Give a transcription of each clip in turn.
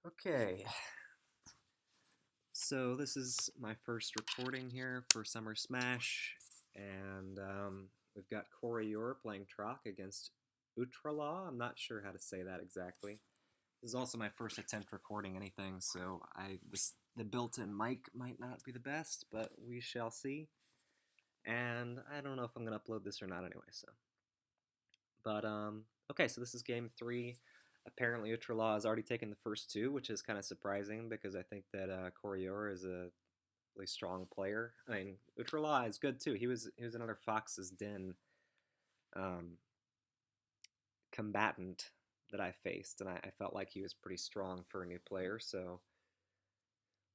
Okay, so this is my first recording here for Summer Smash, and we've got Corroyeur playing Troc against UTRALAW. I'm not sure how to say that exactly. This is also my first attempt recording anything, so the built-in mic might not be the best, but we shall see. And I don't know if I'm gonna upload this or not anyway. Okay, so this is game three. Apparently, UTRALAW has already taken the first two, which is kind of surprising because I think that Corroyeur is a really strong player. I mean, UTRALAW is good too. He was another Fox's Den um, combatant that I faced, and I felt like he was pretty strong for a new player. So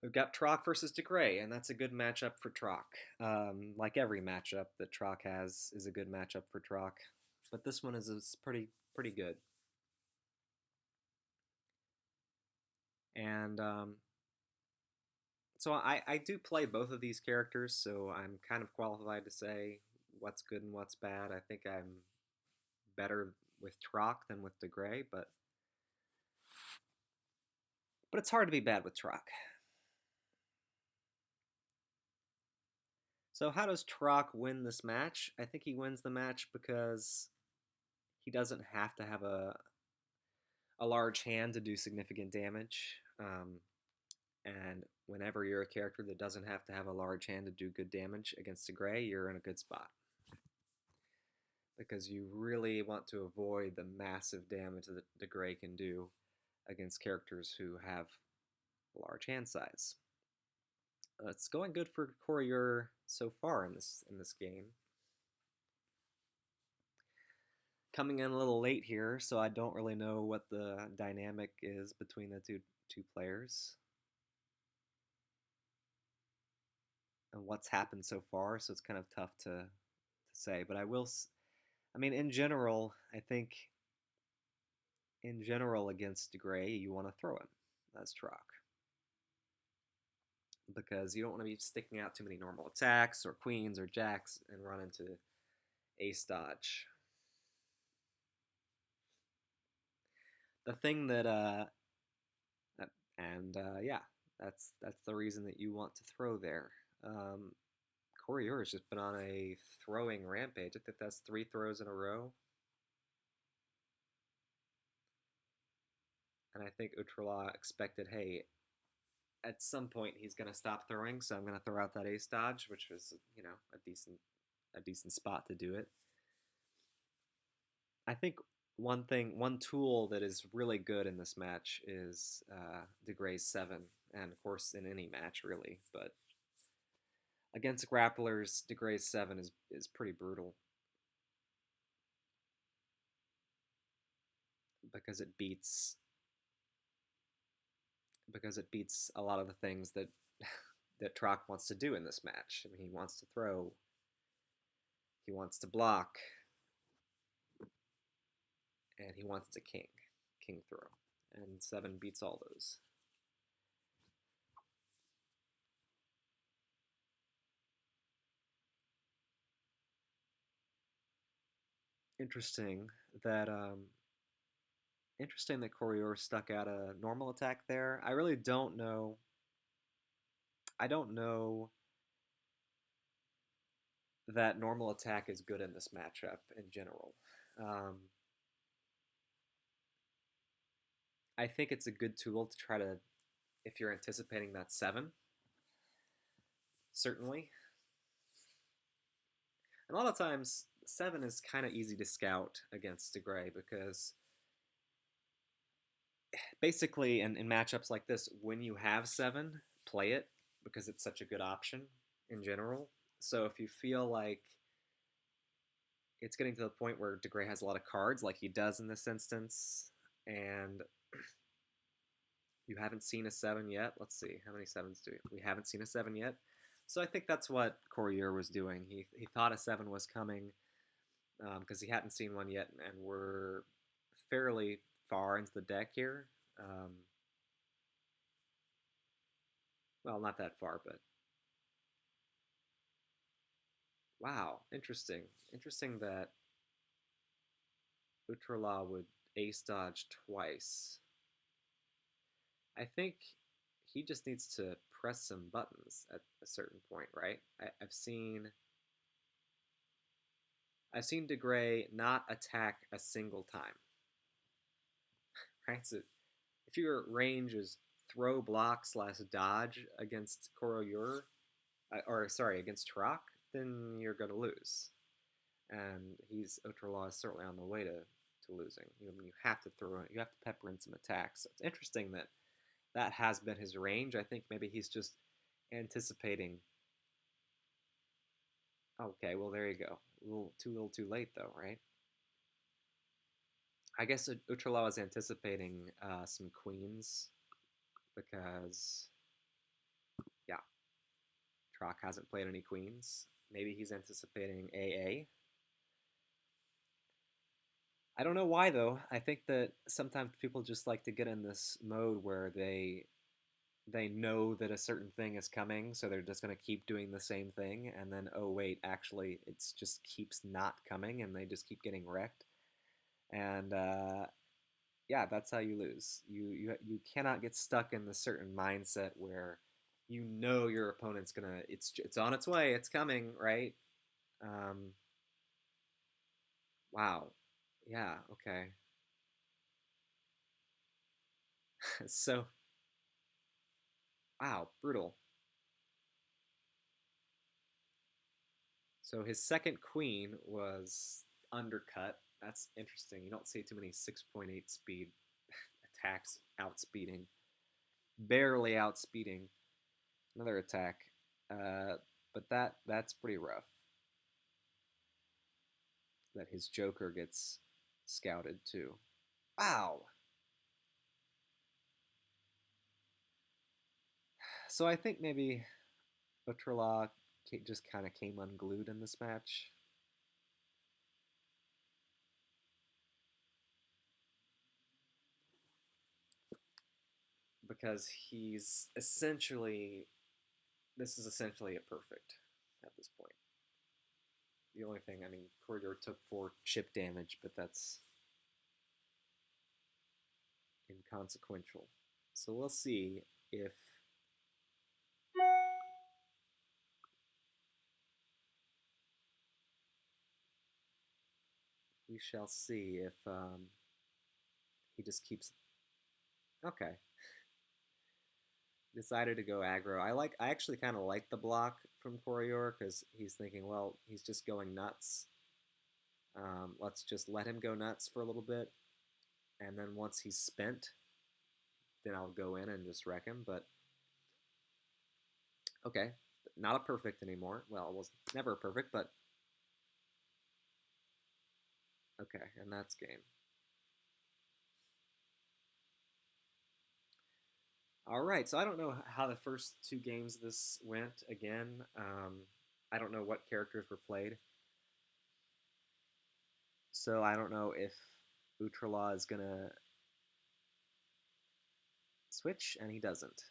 we've got Troc versus DeGray, and that's a good matchup for Troc. Like every matchup that Troc has is a good matchup for Troc, but this one is pretty good. And so I do play both of these characters, so I'm kind of qualified to say what's good and what's bad. I think I'm better with Troc than with DeGray, but it's hard to be bad with Troc. So how does Troc win this match? I think he wins the match because he doesn't have to have a large hand to do significant damage. And whenever you're a character that doesn't have to have a large hand to do good damage against DeGray, you're in a good spot. Because you really want to avoid the massive damage that DeGray can do against characters who have a large hand size. It's going good for Corroyeur so far in this game. Coming in a little late here, so I don't really know what the dynamic is between the two players and what's happened so far. So it's kind of tough to say. But I mean, in general, I think in general against DeGray, you want to throw him as Troc because you don't want to be sticking out too many normal attacks or queens or jacks and run into ace dodge. The thing that yeah, that's the reason that you want to throw there. Corroyeur has just been on a throwing rampage. I think that's 3 throws in a row. And I think UTRALAW expected, hey, at some point he's going to stop throwing, so I'm going to throw out that ace dodge, which was, a decent spot to do it. I think one tool that is really good in this match is DeGray's 7, and of course in any match really, but against grapplers, DeGray's 7 is pretty brutal because it beats a lot of the things that that Troc wants to do in this match. I mean, he wants to throw, he wants to block, and he wants to king throw, and 7 beats all those. Interesting that Corroyeur stuck out a normal attack there. I really don't know. I don't know that normal attack is good in this matchup in general. Um, I think it's a good tool to try to, if you're anticipating that 7, certainly. And a lot of times, 7 is kind of easy to scout against DeGray because basically in matchups like this, when you have 7, play it because it's such a good option in general. So if you feel like it's getting to the point where DeGray has a lot of cards, like he does in this instance, and you haven't seen a 7 yet. Let's see, how many 7s do we haven't seen a 7 yet. So I think that's what Corroyeur was doing. He thought a 7 was coming because he hadn't seen one yet, and we're fairly far into the deck here. Well, not that far, but wow, interesting. Interesting that UTRALAW would ace dodge twice. I think he just needs to press some buttons at a certain point, right? I've seen DeGray not attack a single time, right? So if your range is throw, block, slash dodge against Corroyeur, or sorry, against Turok, then you're going to lose. And UTRALAW is certainly on the way to losing. You have to you have to pepper in some attacks. So it's interesting that that has been his range. I think maybe he's just anticipating. Okay, well there you go. A little too late though, right? I guess UTRALAW is anticipating some queens because yeah, Trock hasn't played any queens. Maybe he's anticipating AA. I don't know why though. I think that sometimes people just like to get in this mode where they know that a certain thing is coming, so they're just going to keep doing the same thing, and then oh wait, actually it's just keeps not coming, and they just keep getting wrecked. And yeah, that's how you lose. You cannot get stuck in the certain mindset where you know your opponent's gonna it's on its way, it's coming, right? Um, wow, yeah, okay. So wow, brutal. So his second queen was undercut. That's interesting. You don't see too many 6.8 speed attacks outspeeding, barely outspeeding. Another attack, but that's pretty rough. That his Joker gets scouted too. Wow. So I think maybe UTRALAW just kind of came unglued in this match because this is essentially a perfect at this point. The only thing, I mean, Corridor took 4 chip damage, but that's inconsequential. So we'll see if we shall see if he just keeps. Okay, decided to go aggro. I actually kind of like the block from Coriolis because he's thinking, well, he's just going nuts. Let's just let him go nuts for a little bit, and then once he's spent, then I'll go in and just wreck him. But okay, not a perfect anymore. Well, it was never a perfect, but okay, and that's game. All right, so I don't know how the first 2 games of this went. Again, I don't know what characters were played, so I don't know if UTRALAW is gonna switch, and he doesn't.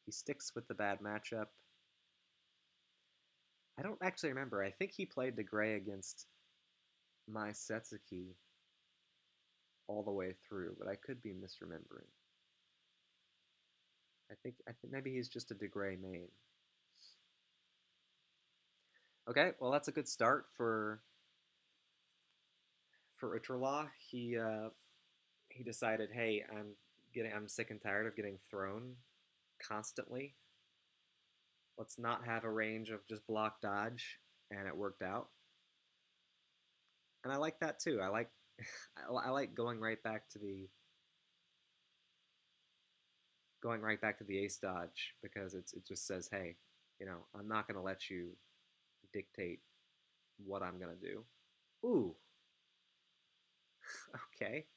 He sticks with the bad matchup. I don't actually remember. I think he played DeGray against my Setsuki all the way through, but I could be misremembering. I think maybe he's just a DeGray main. Okay, well that's a good start for UTRALAW. He decided, hey, I'm sick and tired of getting thrown constantly. Let's not have a range of just block dodge, and it worked out. And I like that too. I like I like going right back to the ace dodge because it just says, hey, I'm not gonna let you dictate what I'm gonna do. Ooh, okay,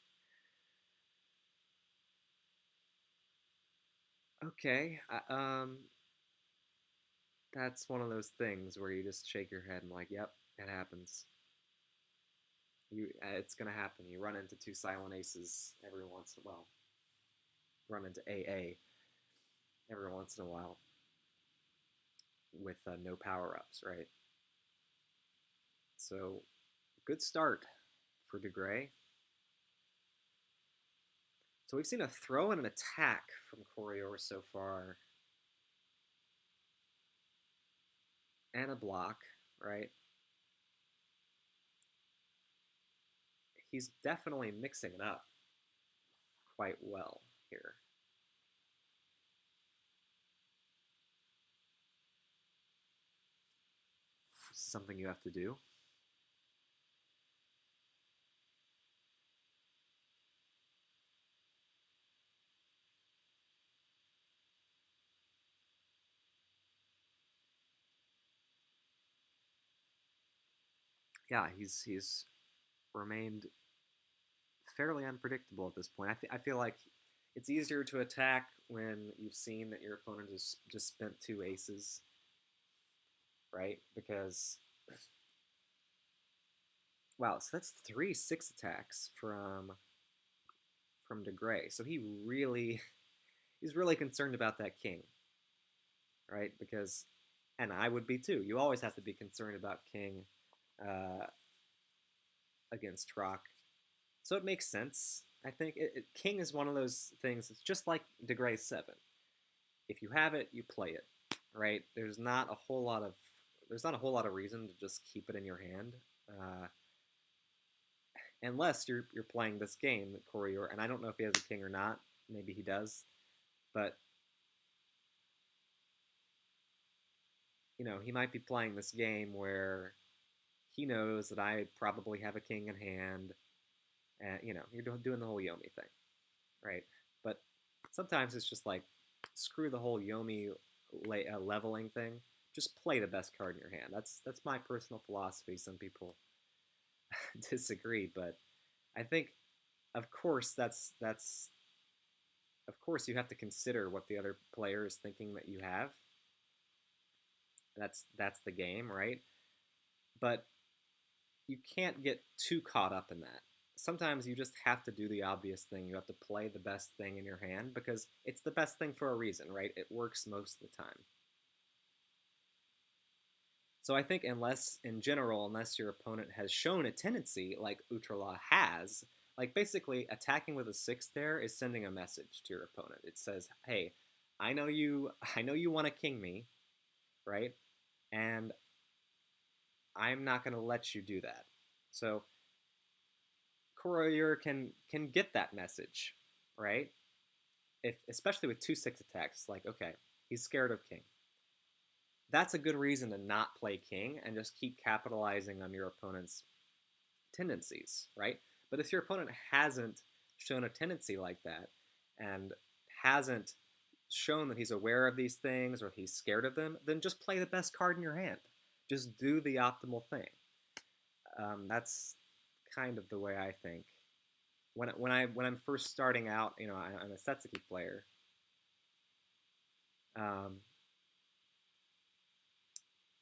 okay. That's one of those things where you just shake your head and like, yep, it happens. It's gonna happen. You run into 2 silent aces every once in a while. Run into AA every once in a while with no power ups, right? So good start for DeGray. So we've seen a throw and an attack from Corroyeur so far, and a block, right? He's definitely mixing it up quite well here. This is something you have to do. Yeah, he's remained fairly unpredictable at this point. I feel like it's easier to attack when you've seen that your opponent has just spent two aces, right? Because wow, so that's 3 6 attacks from DeGray. So he's really concerned about that king, right? Because and I would be too. You always have to be concerned about king uh, against Rock. So it makes sense. I think king is one of those things. It's just like DeGray's 7. If you have it, you play it, right? There's not a whole lot of reason to just keep it in your hand, unless you're playing this game, Coriolis. And I don't know if he has a king or not. Maybe he does, but he might be playing this game where he knows that I probably have a king in hand, and you're doing the whole Yomi thing, right? But sometimes it's just like screw the whole Yomi leveling thing. Just play the best card in your hand. That's my personal philosophy. Some people disagree, but I think, of course, that's of course you have to consider what the other player is thinking that you have. That's the game, right? But you can't get too caught up in that. Sometimes you just have to do the obvious thing. You have to play the best thing in your hand because it's the best thing for a reason, right? It works most of the time. So I think in general, unless your opponent has shown a tendency like UTRALAW has, like basically attacking with a 6 there is sending a message to your opponent. It says, "Hey, I know you want to king me, right? And I'm not going to let you do that." So Corroyeur can get that message, right? If especially with 2 6 attacks, like okay, he's scared of king. That's a good reason to not play king and just keep capitalizing on your opponent's tendencies, right? But if your opponent hasn't shown a tendency like that and hasn't shown that he's aware of these things or he's scared of them, then just play the best card in your hand. Just do the optimal thing. That's kind of the way I think. When I'm first starting out, I'm a Setsuki player. Um,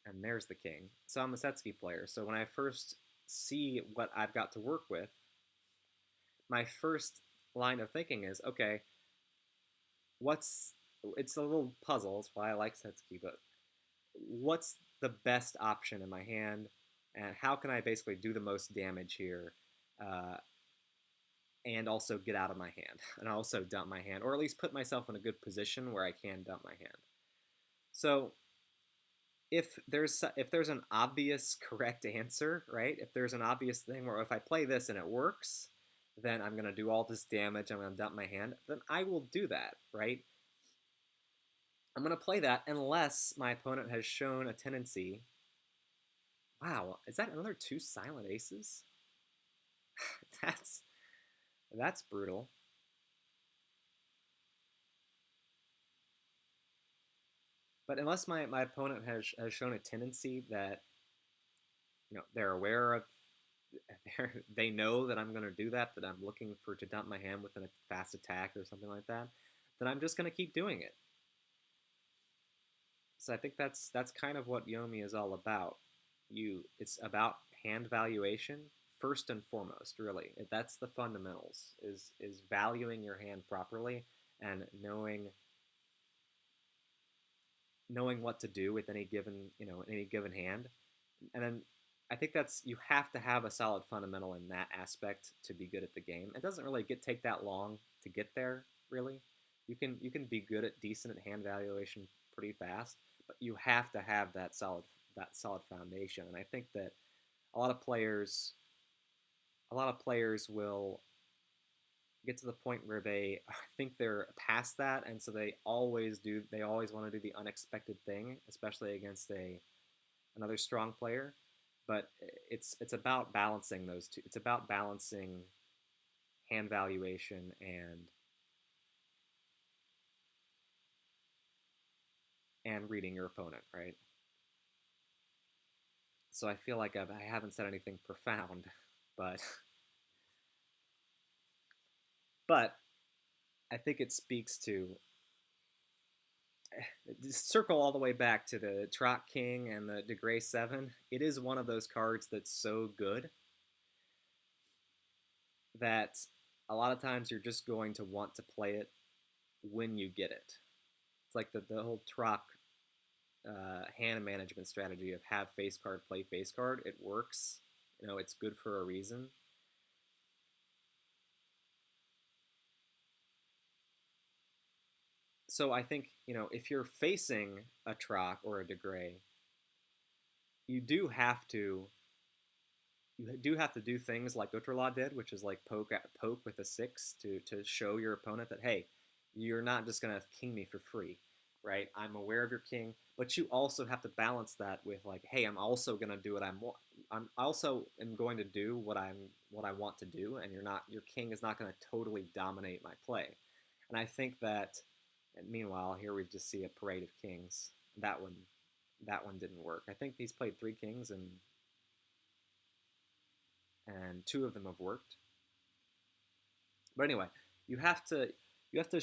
and there's the king. So I'm a Setsuki player. So when I first see what I've got to work with, my first line of thinking is, okay, what's it's a little puzzle. That's why I like Setsuki, but what's the best option in my hand, and how can I basically do the most damage here, uh, and also get out of my hand, and also dump my hand, or at least put myself in a good position where I can dump my hand. So if there's an obvious correct answer, right? If there's an obvious thing where if I play this and it works, then I'm gonna do all this damage. I'm gonna dump my hand. Then I will do that, right? I'm gonna play that unless my opponent has shown a tendency. Wow, is that another 2 silent aces? that's that's brutal. But unless my opponent has shown a tendency that they're aware of, they know that I'm going to do that, that I'm looking for to dump my hand with a fast attack or something like that, then I'm just going to keep doing it. So I think that's kind of what Yomi is all about. It's about hand valuation first and foremost. Really, that's the fundamentals. Is valuing your hand properly and knowing what to do with any given hand, and then I think that's you have to have a solid fundamental in that aspect to be good at the game. It doesn't really take that long to get there, really. You can be good at decent at hand valuation pretty fast, but you have to have that solid foundation. And I think that a lot of players a lot of players will get to the point where they think they're past that, and so they always want to do the unexpected thing, especially against a another strong player. But it's about balancing those two. It's about balancing hand valuation and reading your opponent, right? So I feel like I haven't said anything profound, but but I think it speaks to circle all the way back to the Trot King and the De Grey 7. It is one of those cards that's so good that a lot of times you're just going to want to play it when you get it. It's like the whole Troc hand management strategy of have face card, play face card. It works. It's good for a reason. So I think, if you're facing a Troc or a De Grey, you do have to do things like UTRALAW did, which is like poke with a 6 to show your opponent that, hey, you're not just gonna king me for free, right? I'm aware of your king, but you also have to balance that with like, hey, I'm also gonna do what I'm also am going to do what I want to do, and your king is not gonna totally dominate my play. And I think that, and meanwhile, here we just see a parade of kings. That one didn't work. I think he's played 3 kings and 2 of them have worked. But anyway, you have to you have to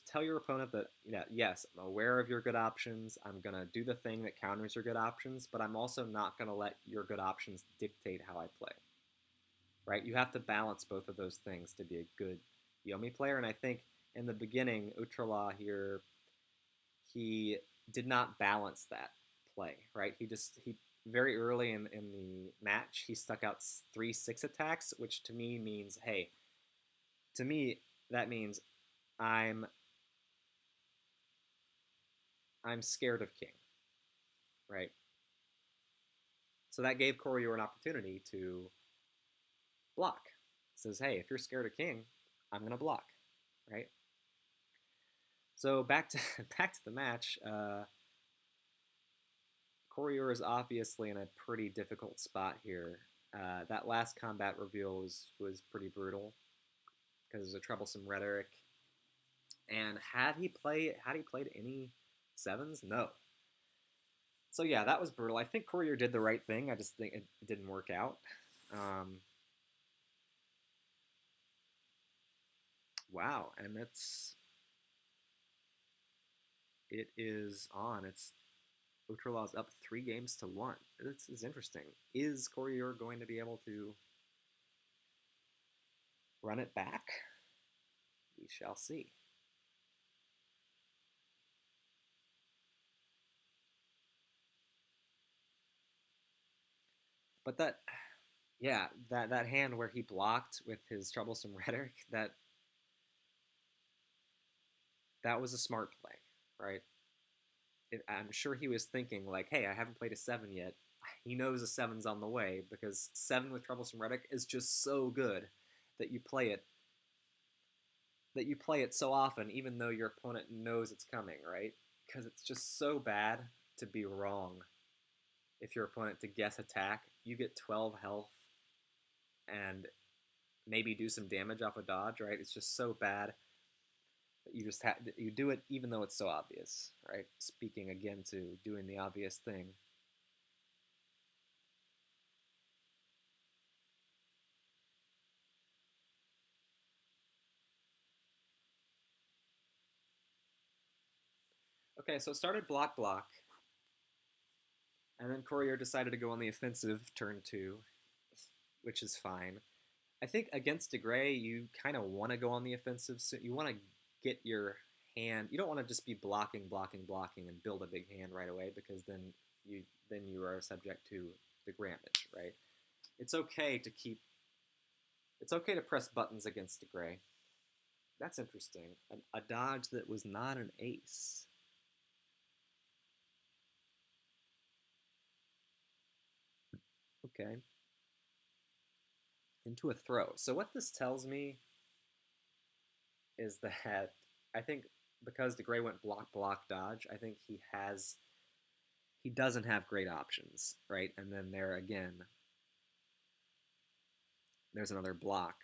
tell your opponent that, yeah, yes, I'm aware of your good options. I'm gonna do the thing that counters your good options, but I'm also not gonna let your good options dictate how I play. Right? You have to balance both of those things to be a good Yomi player. And I think in the beginning, UTRALAW here, he did not balance that play. Right? He very early in the match, he stuck out 3-6 attacks, which to me means, hey, to me that means I'm I'm scared of king, right? So that gave Corroyeur an opportunity to block. It says, hey, if you're scared of king, I'm gonna block, right? So back to back to the match. Corroyeur is obviously in a pretty difficult spot here. That last combat reveal was pretty brutal because it was a troublesome rhetoric. And had he played any sevens? No. So yeah, that was brutal. I think Corroyeur did the right thing. I just think it didn't work out. Um, wow, and it is on. It's Ultralaw's up 3 games to 1. This is interesting. Is Corroyeur going to be able to run it back? We shall see. But that hand where he blocked with his troublesome rhetoric, that was a smart play, right? I'm sure he was thinking like, hey, I haven't played a 7 yet. He knows a 7's on the way because 7 with troublesome rhetoric is just so good that you play it so often, even though your opponent knows it's coming, right? Because it's just so bad to be wrong. If your opponent to guess attack, you get 12 health and maybe do some damage off a dodge, right? It's just so bad that you do it even though it's so obvious, right? Speaking again to doing the obvious thing. Okay, so it started block block, and then Corroyeur decided to go on the offensive turn 2, which is fine. I think against De Grey, you kind of want to go on the offensive. So you want to get your hand. You don't want to just be blocking, blocking, blocking, and build a big hand right away because then you are subject to the Grammage, right? It's okay to keep. It's okay to press buttons against the gray. That's interesting. A dodge that was not an ace. Okay. Into a throw. So what this tells me is that I think because the gray went block block dodge, I think he doesn't have great options, right? And then there again, there's another block.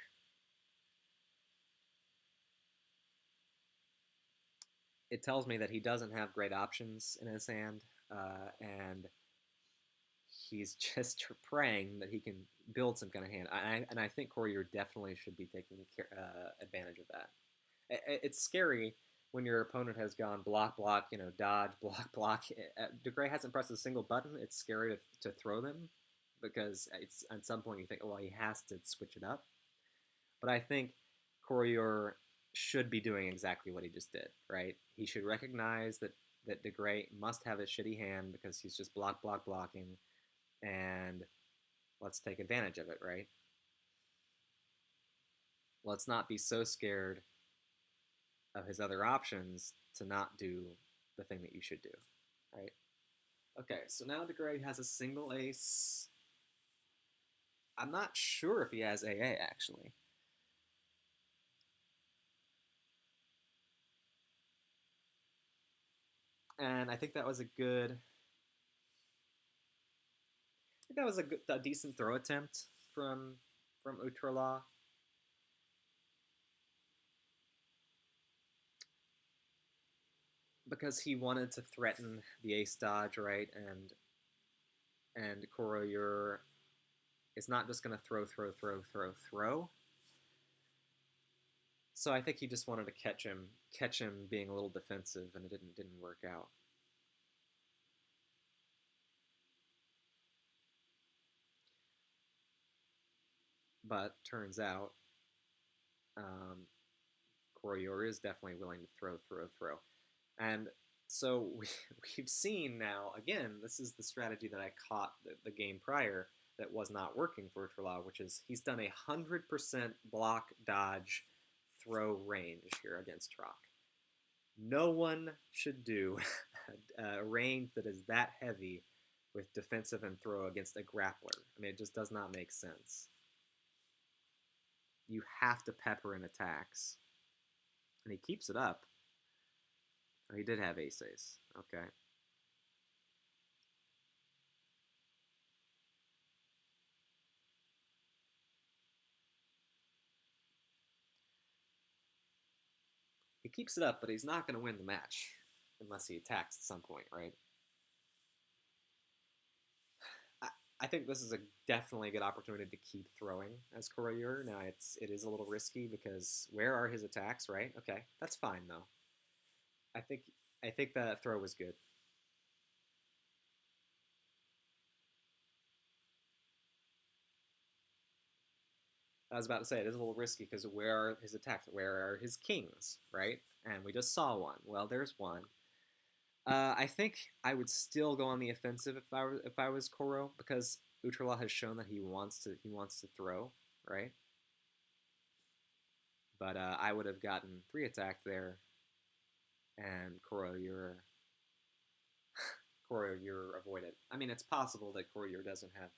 It tells me that he doesn't have great options in his hand, and he's just praying that he can build some kind of hand. And I think Corroyeur definitely should be taking advantage of that. It's scary when your opponent has gone block, block, dodge, block, block. DeGray hasn't pressed a single button. It's scary to throw them because it's at some point you think, well, he has to switch it up. But I think Corroyeur should be doing exactly what he just did, right? He should recognize that DeGray must have a shitty hand because he's just block, block, blocking, and let's take advantage of it, right? Let's not be so scared of his other options to not do the thing that you should do, right? Okay, so now DeGray has a single ace. I'm not sure if he has AA, actually. And I think that was a decent throw attempt from UTRALAW. Because he wanted to threaten the ace dodge, right? And Corroyeur is not just going to throw. So I think he just wanted to catch him being a little defensive, and it didn't work out. But turns out, Corroyeur is definitely willing to throw. And so we've seen now, again, this is the strategy that I caught the game prior that was not working for UTRALAW, which is he's done 100% block, dodge, throw range here against Troc. No one should do a range that is that heavy with defensive and throw against a grappler. I mean, it just does not make sense. You have to pepper in attacks. And he keeps it up. Oh, he did have ace. Okay. He keeps it up, but he's not going to win the match unless he attacks at some point, right? I think this is definitely a good opportunity to keep throwing as Corroyeur. Now it is a little risky because where are his attacks, right? Okay, that's fine though. I think that throw was good. I was about to say it is a little risky because where are his attacks? Where are his kings, right? And we just saw one. Well, there's one. I think I would still go on the offensive if I was Corro because UTRALAW has shown that he wants to throw, right? But I would have gotten 3 attack there, and Corroyeur avoided. I mean, it's possible that Corroyeur doesn't have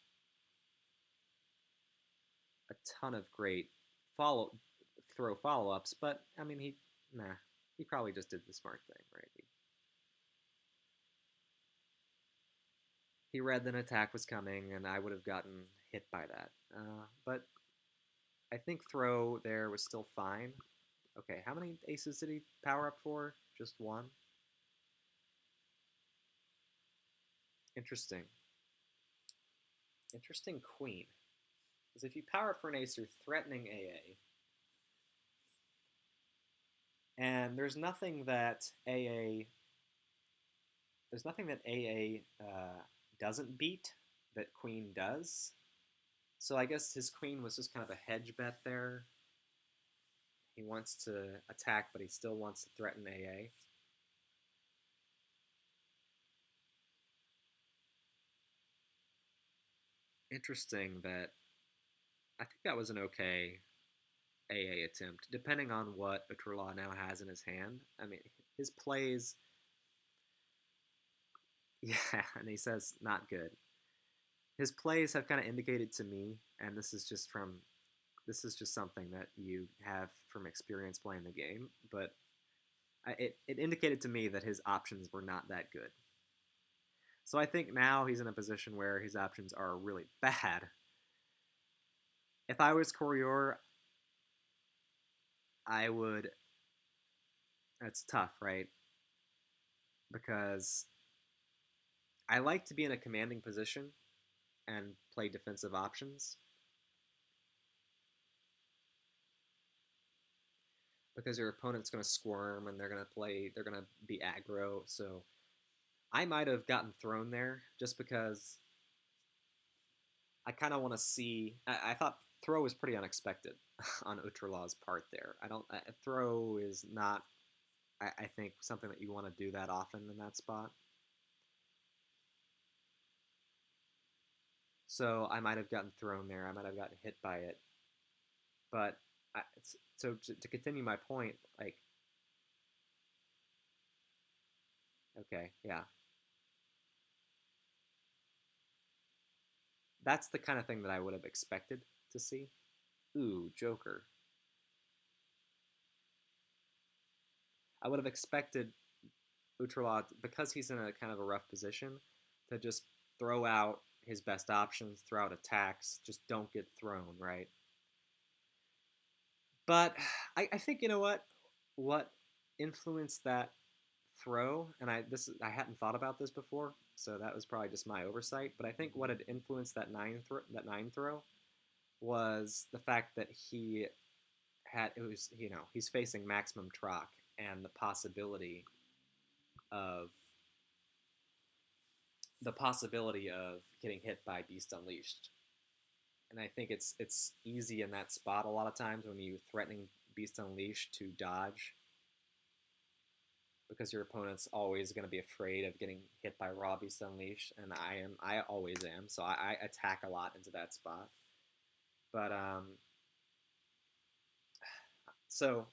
a ton of great follow ups, but I mean he probably just did the smart thing, right? He read that an attack was coming, and I would have gotten hit by that. But I think throw there was still fine. Okay, how many aces did he power up for? Just one? Interesting. Interesting queen. Because if you power up for an ace, you're threatening AA. And there's nothing that AA doesn't beat that queen does. So I guess his queen was just kind of a hedge bet there. He wants to attack, but he still wants to threaten AA. interesting that I think that was an okay AA attempt, depending on what UTRALAW now has in his hand. I mean, his plays, yeah, and he says not good. His plays have kind of indicated to me, and this is just something that you have from experience playing the game, but it indicated to me that his options were not that good. So I think now he's in a position where his options are really bad. If I was Corroyeur, I would. It's tough, right? Because I like to be in a commanding position and play defensive options because your opponent's going to squirm and they're going to be aggro. So I might have gotten thrown there just because I kind of want to see. I thought throw was pretty unexpected on UTRALAW's part there. I don't throw is not. I think something that you want to do that often in that spot. So I might have gotten thrown there. I might have gotten hit by it. But so to continue my point, like, okay, yeah, that's the kind of thing that I would have expected to see. Ooh, Joker. I would have expected UTRALAW, because he's in a kind of a rough position, to just throw out his best options, throw out attacks, just don't get thrown, right? But I think you know what influenced that throw, and I hadn't thought about this before, so that was probably just my oversight. But I think what had influenced that nine throw was the fact that he's facing maximum troc and of the possibility of getting hit by Beast Unleashed. And I think it's easy in that spot a lot of times when you threatening Beast Unleashed to dodge because your opponent's always going to be afraid of getting hit by Raw Beast Unleashed, and I always am, so I attack a lot into that spot. But so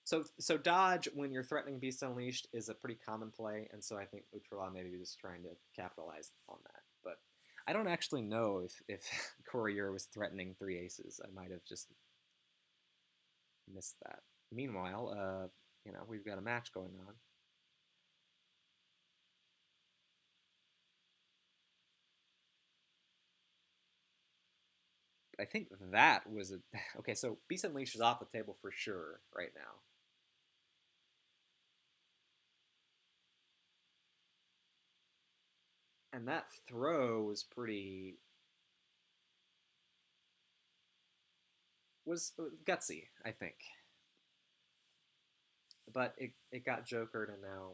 so dodge when you're threatening Beast Unleashed is a pretty common play, and so I think UTRALAW maybe was trying to capitalize on that. But I don't actually know if Corroyeur was threatening three aces. I might have just missed that. Meanwhile, we've got a match going on. I think that was a okay. So Beast Unleashed is off the table for sure right now. And that throw was gutsy, I think. But it got jokered, and now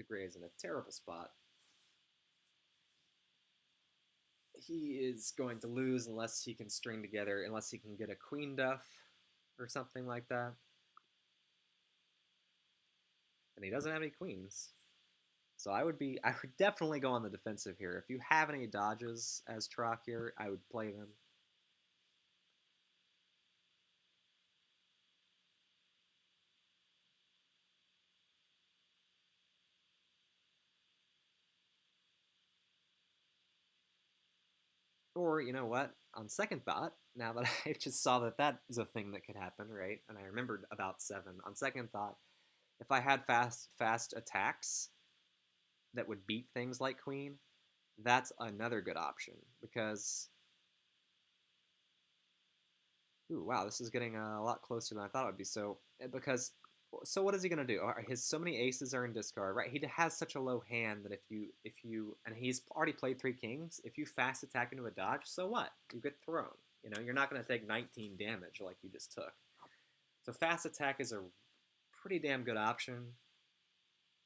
DeGray is in a terrible spot. He is going to lose unless he can unless he can get a queen duff or something like that. And he doesn't have any queens. So I would definitely go on the defensive here. If you have any dodges as Troc here, I would play them. Or, you know what? On second thought, now that I just saw that is a thing that could happen, right? And I remembered about seven. On second thought, if I had fast attacks that would beat things like queen, that's another good option because ooh, wow, this is getting a lot closer than I thought it would be. So what is he gonna do? His so many aces are in discard, right? He has such a low hand that if you and he's already played three kings. If you fast attack into a dodge, so what? You get thrown. You're not gonna take 19 damage like you just took. So fast attack is a pretty damn good option,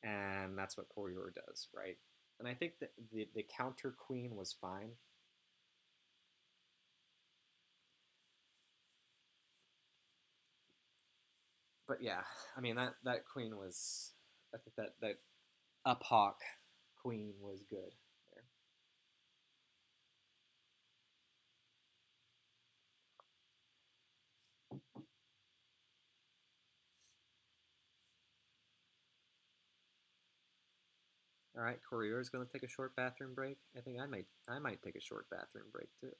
and that's what Corroyeur does, right? And I think that the counter queen was fine. But yeah, I mean that queen was. I think that up hawk queen was good there. All right, Corroyeur is going to take a short bathroom break. I think I might take a short bathroom break too.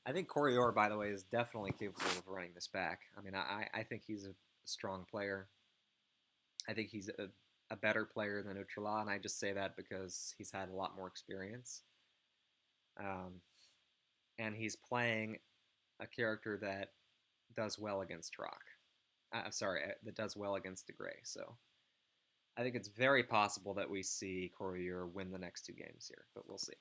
I think Corroyeur, by the way, is definitely capable of running this back. I mean, I think he's a strong player. I think he's a better player than UTRALAW, and I just say that because he's had a lot more experience. Um, and he's playing a character that does well against Rock. I'm sorry, that does well against DeGray. So I think it's very possible that we see Corroyeur win the next two games here, but we'll see.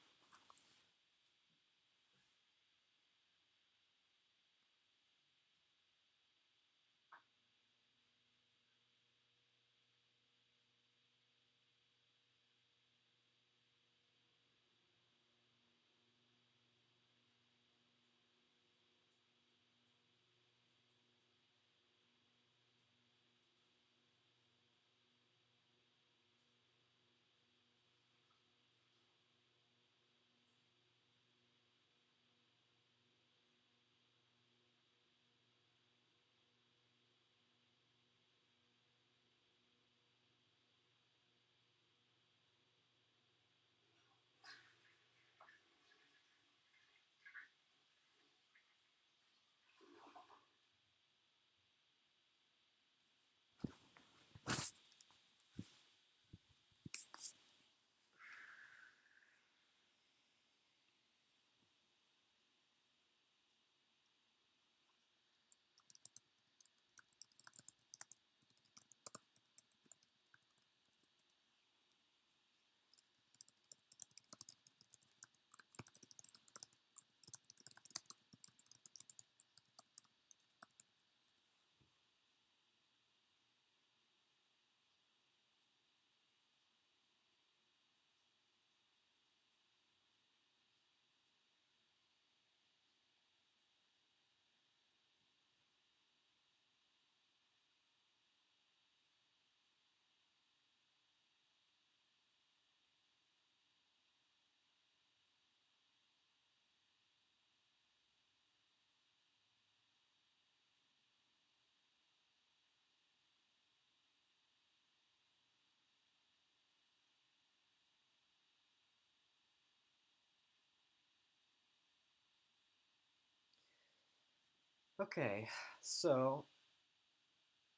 Okay, so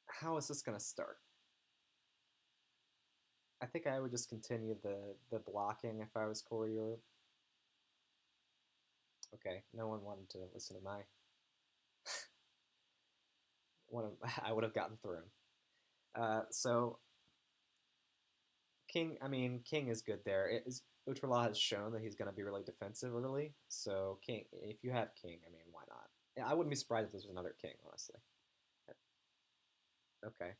how is this going to start? I think I would just continue the blocking if I was Coriolis. Okay, no one wanted to listen to my one of I would have gotten through. So King, I mean King is good there. It is Utrala has shown that he's going to be really defensive early. So King, if you have King, I mean why not? I wouldn't be surprised if this was another King, honestly. Okay.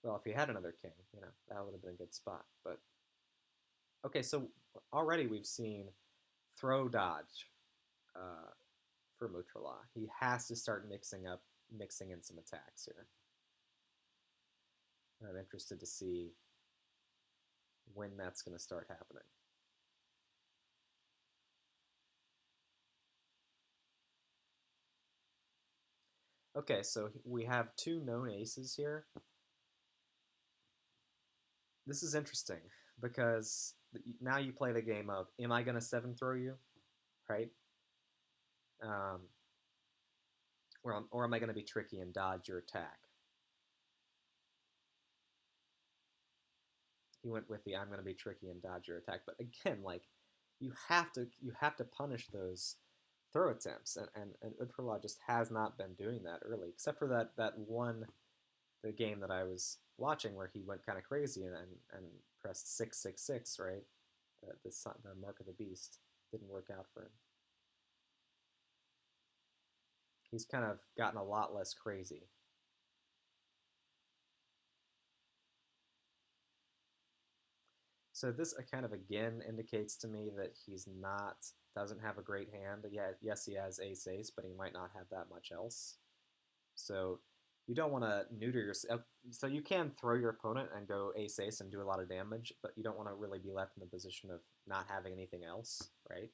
Well, if you had another King, that would have been a good spot. But okay, so already we've seen throw dodge uh, for Mutrala. He has to start mixing in some attacks here. I'm interested to see when that's going to start happening. Okay, so we have two known aces here. This is interesting because now you play the game of, am I going to seven throw you, right? Um, or am I going to be tricky and dodge your attack? He went with the I'm going to be tricky and dodge your attack, but again, like you have to punish those throw attempts, and Utrala just has not been doing that early, except for that one the game that I was watching where he went kind of crazy and pressed 666, right? The mark of the beast didn't work out for him. He's kind of gotten a lot less crazy. So this kind of again indicates to me that he's not doesn't have a great hand. Yeah, yes, he has ace ace, but he might not have that much else. So you don't want to neuter yourself. So you can throw your opponent and go ace ace and do a lot of damage, but you don't want to really be left in the position of not having anything else, right?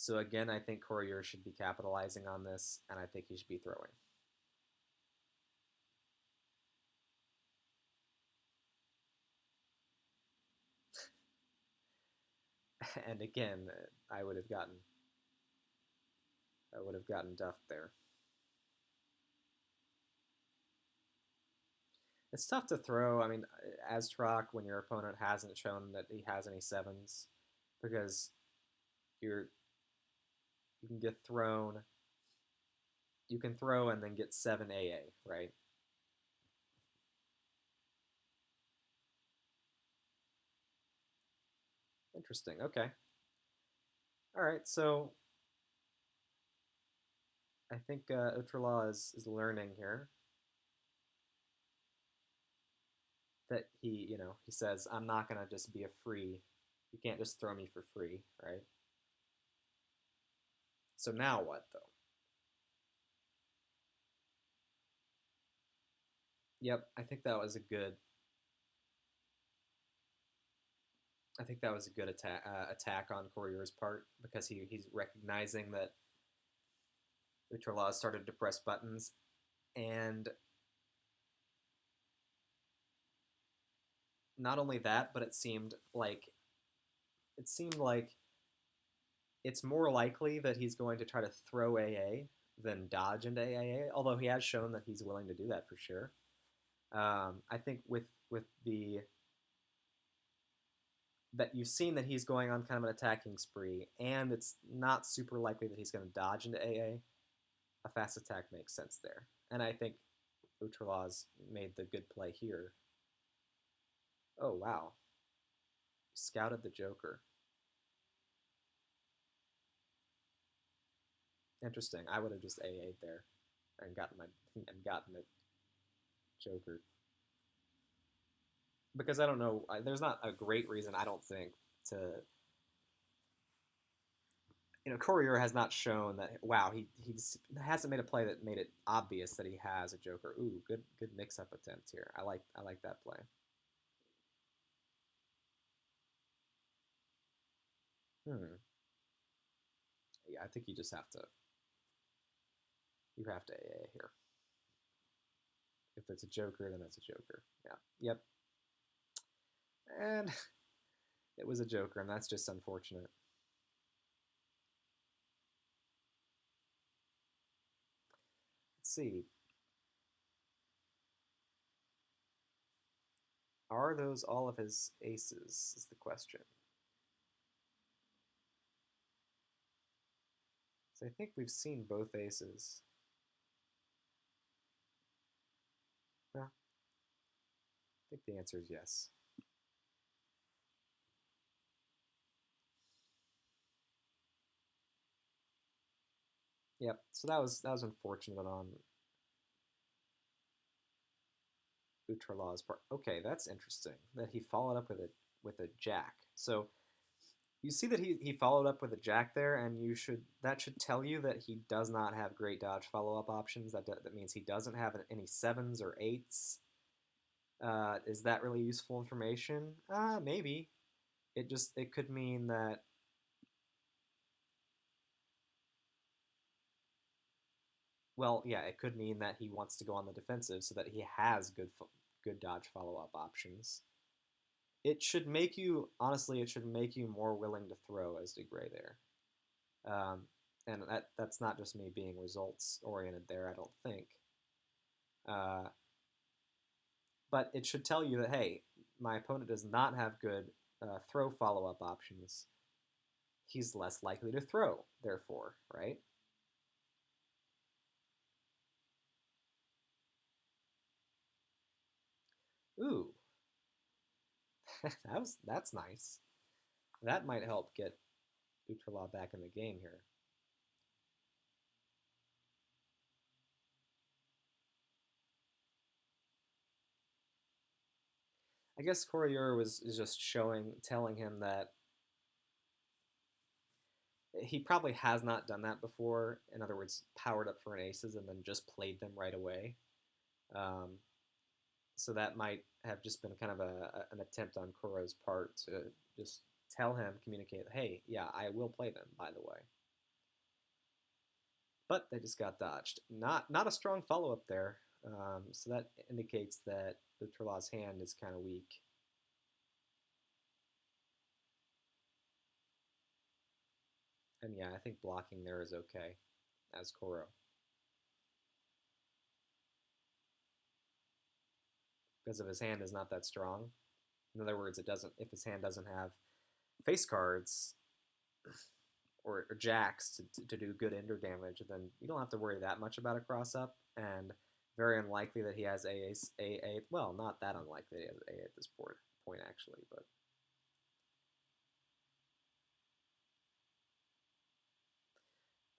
So again, I think Corroyeur should be capitalizing on this, and I think he should be throwing. And again, I would have gotten duffed there. It's tough to throw. I mean, as Troc, when your opponent hasn't shown that he has any sevens, because you're you can get thrown. You can throw and then get 7 AA, right? Interesting. Okay. All right. So I think UTRALAW is learning here that he says, I'm not going to just be a free. You can't just throw me for free, right? So now what, though? Yep, I think that was a good attack on Corroyeur's part because he's recognizing that UTRALAW started to press buttons, and not only that, but it seemed like it's more likely that he's going to try to throw AA than dodge into AA. Although he has shown that he's willing to do that for sure. I think with the that you've seen that he's going on kind of an attacking spree, and it's not super likely that he's going to dodge into AA. A fast attack makes sense there, and I think UTRALAW's made the good play here. Oh wow, scouted the Joker. Interesting. I would have just AA'd there and gotten the Joker because I don't know. There's not a great reason I don't think to. Corroyeur has not shown that. Wow, he hasn't made a play that made it obvious that he has a Joker. Ooh, good mix up attempt here. I like that play. Hmm. Yeah, I think you have to AA here. If it's a Joker, then it's a Joker. Yeah. Yep. And it was a Joker, and that's just unfortunate. Let's see. Are those all of his aces? Is the question. So I think we've seen both aces. Yeah, I think the answer is yes. Yep. So that was unfortunate on UTRALAW's part. Okay, that's interesting that he followed up with a jack. So you see that he followed up with a jack there, and that should tell you that he does not have great dodge follow up options. That means he doesn't have any sevens or eights. Is that really useful information? Maybe. It could mean that. Well, yeah, it could mean that he wants to go on the defensive so that he has good dodge follow up options. It should make you more willing to throw, as did Gray there. And that's not just me being results oriented there, I don't think. Uh, but it should tell you that, hey, my opponent does not have good throw follow up options. He's less likely to throw, therefore, right? Ooh, that's nice. That might help get UTRALAW back in the game here. I guess Corroyeur is just telling him that he probably has not done that before. In other words, powered up for an aces and then just played them right away. Um, so that might have just been kind of an attempt on Koro's part to just communicate, hey, yeah, I will play them, by the way. But they just got dodged. Not a strong follow up there. So that indicates that UTRALAW's hand is kind of weak. And yeah, I think blocking there is okay as Koro. Because if his hand is not that strong, in other words, it doesn't. If his hand doesn't have face cards or jacks to do good ender damage, then you don't have to worry that much about a cross up. And very unlikely that he has AA. Well, not that unlikely that he has AA at this point actually, but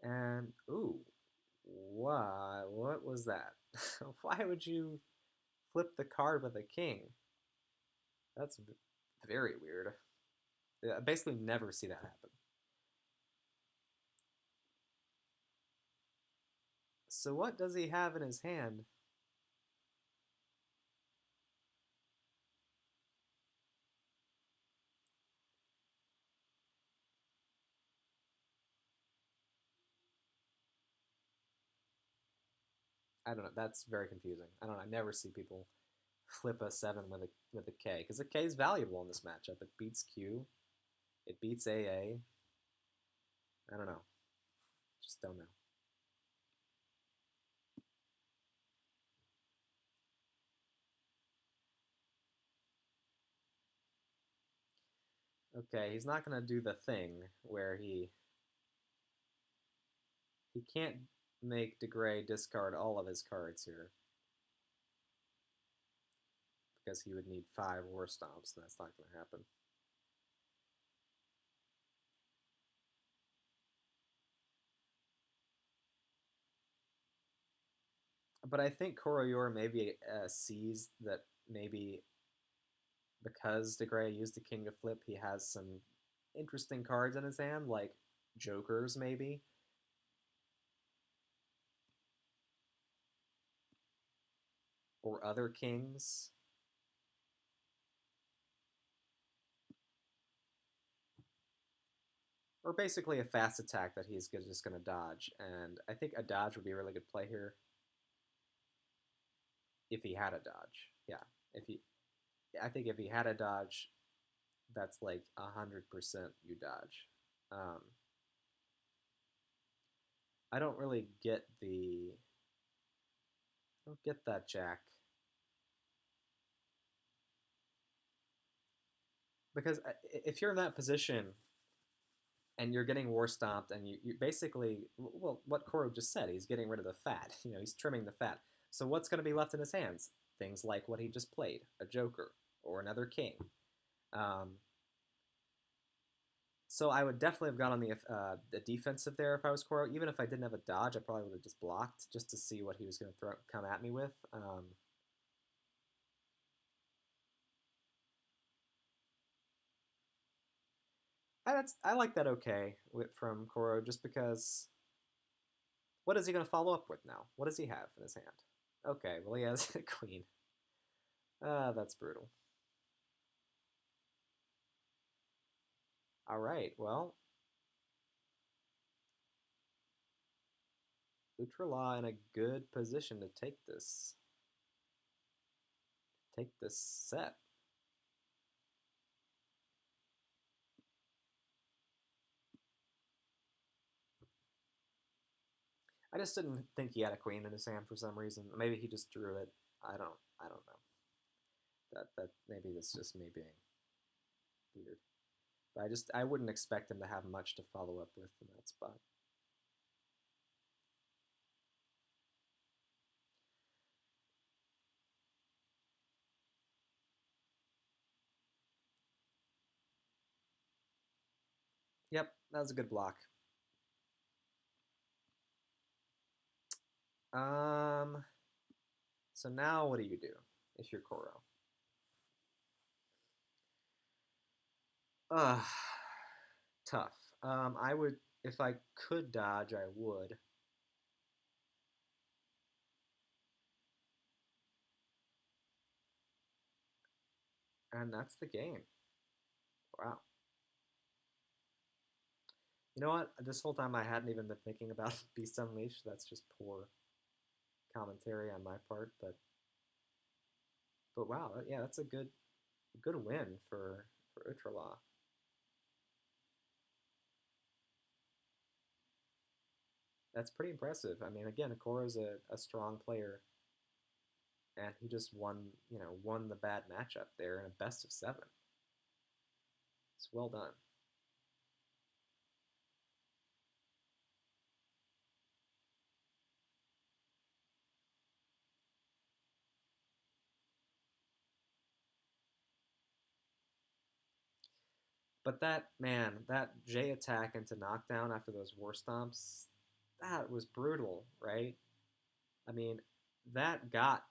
and ooh, why? What was that? Why would you flip the card with a king? That's very weird. I basically never see that happen. So what does he have in his hand? I don't know. That's very confusing. I don't know. I never see people flip a seven with a K because a K is valuable in this matchup. It beats Q. It beats AA. I don't know. Just don't know. Okay, he's not gonna do the thing where he can't make DeGray discard all of his cards here because he would need 5 war stomps, and that's not gonna happen. But I think Corroyeur maybe sees that maybe because DeGray used the king to flip, he has some interesting cards in his hand, like jokers maybe, or other kings. Or basically a fast attack that he's just going to dodge. And I think a dodge would be a really good play here if he had a dodge. Yeah, if he, I think if he had a dodge, that's like 100% you dodge. Um, I don't really get I don't get that Jack because if you're in that position and you're getting war stomped and you basically, well, what Koro just said, he's getting rid of the fat. He's trimming the fat. So what's going to be left in his hands? Things like what he just played, a joker or another king. Um, so I would definitely have gone on the defensive there if I was Koro. Even if I didn't have a dodge, I probably would have just blocked just to see what he was going to come at me with. I like that okay from Koro just because what is he going to follow up with now? What does he have in his hand? Okay, well he has a queen. That's brutal. All right, well, UTRALAW in a good position to take this set. I just didn't think he had a queen in his hand for some reason. Maybe he just drew it. I don't know. That maybe that's just me being weird. But I wouldn't expect him to have much to follow up with in that spot. Yep, that was a good block. Um, so now what do you do if you're Koro? Ugh, tough. I would if I could dodge, I would. And that's the game. Wow. You know what? This whole time I hadn't even been thinking about Beast Unleashed. That's just poor commentary on my part, but wow, yeah, that's a good win for UTRALAW. That's pretty impressive. I mean, again, Akoro's a strong player, and he just won the bad matchup there in a best of seven. It's well done. But that man, that J attack into knockdown after those war stomps, that was brutal, right? I mean, that got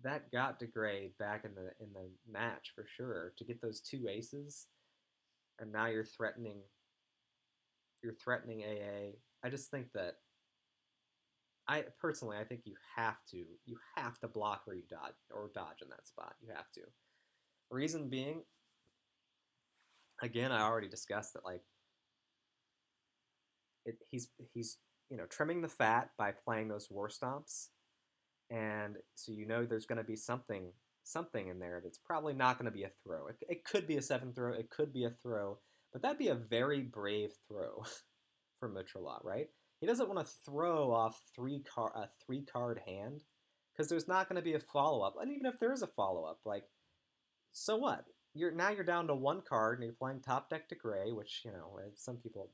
that got DeGray back in the match for sure to get those two aces, and now you're threatening AA. I just think that I think you have to block or you dodge in that spot. You have to. Reason being, again, I already discussed that like he's trimming the fat by playing those war stomps, and so there's going to be something in there that's probably not going to be a throw. It could be a seven throw. It could be a throw, but that'd be a very brave throw for UTRALAW, right? He doesn't want to throw off a three card hand because there's not going to be a follow up, and even if there is a follow up, like so what? You're down to one card and you're playing top deck to gray, which some people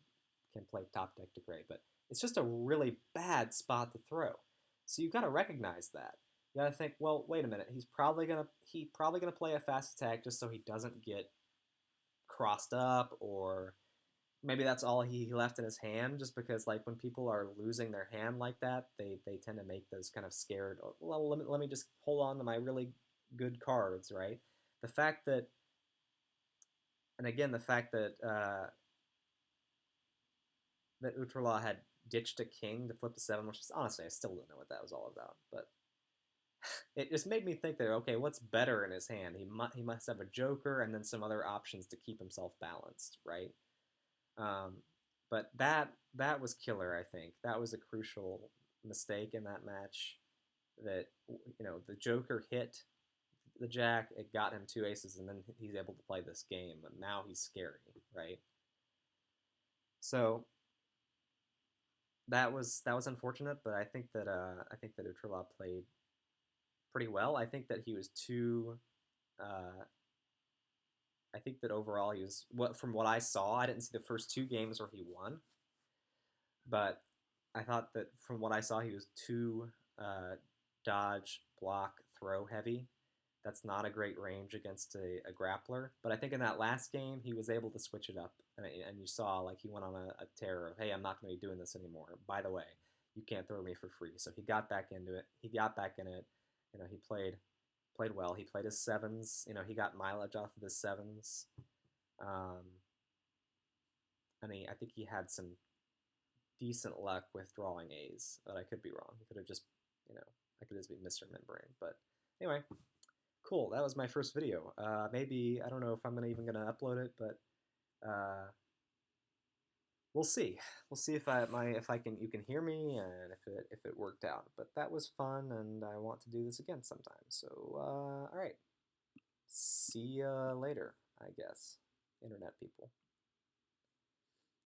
can play top deck to gray, but it's just a really bad spot to throw. So you've got to recognize that. You got to think, well, wait a minute. He probably gonna play a fast attack just so he doesn't get crossed up, or maybe that's all he left in his hand. Just because like when people are losing their hand like that, they tend to make those kind of scared. "Oh, well, let me just hold on to my really good cards, right? The fact that and again, the fact that UTRALAW had ditched a king to flip a seven, which is honestly I still don't know what that was all about, but it just made me think that okay, what's better in his hand? He must have a joker and then some other options to keep himself balanced, right? Um, but that was killer. I think that was a crucial mistake in that match. That the joker hit the jack, it got him two aces, and then he's able to play this game. And now he's scary, right? So that was unfortunate, but I think that UTRALAW played pretty well. I think that he was too. Uh, I think that overall he was from what I saw. I didn't see the first two games where he won, but I thought that from what I saw he was too dodge, block, throw heavy. That's not a great range against a grappler. But I think in that last game he was able to switch it up, and you saw like he went on a tear of hey, I'm not going to be doing this anymore. By the way, you can't throw me for free. So he got back into it. He got back in it. He played well. He played his sevens. He got mileage off of his sevens. Um, and I think he had some decent luck with drawing A's, but I could be wrong. He could have just, I could just be misremembering. But anyway, cool. That was my first video. Maybe I don't know if I'm even gonna upload it, but uh, we'll see. We'll see if you can hear me and if it worked out. But that was fun, and I want to do this again sometime. So all right, see ya later. I guess, internet people.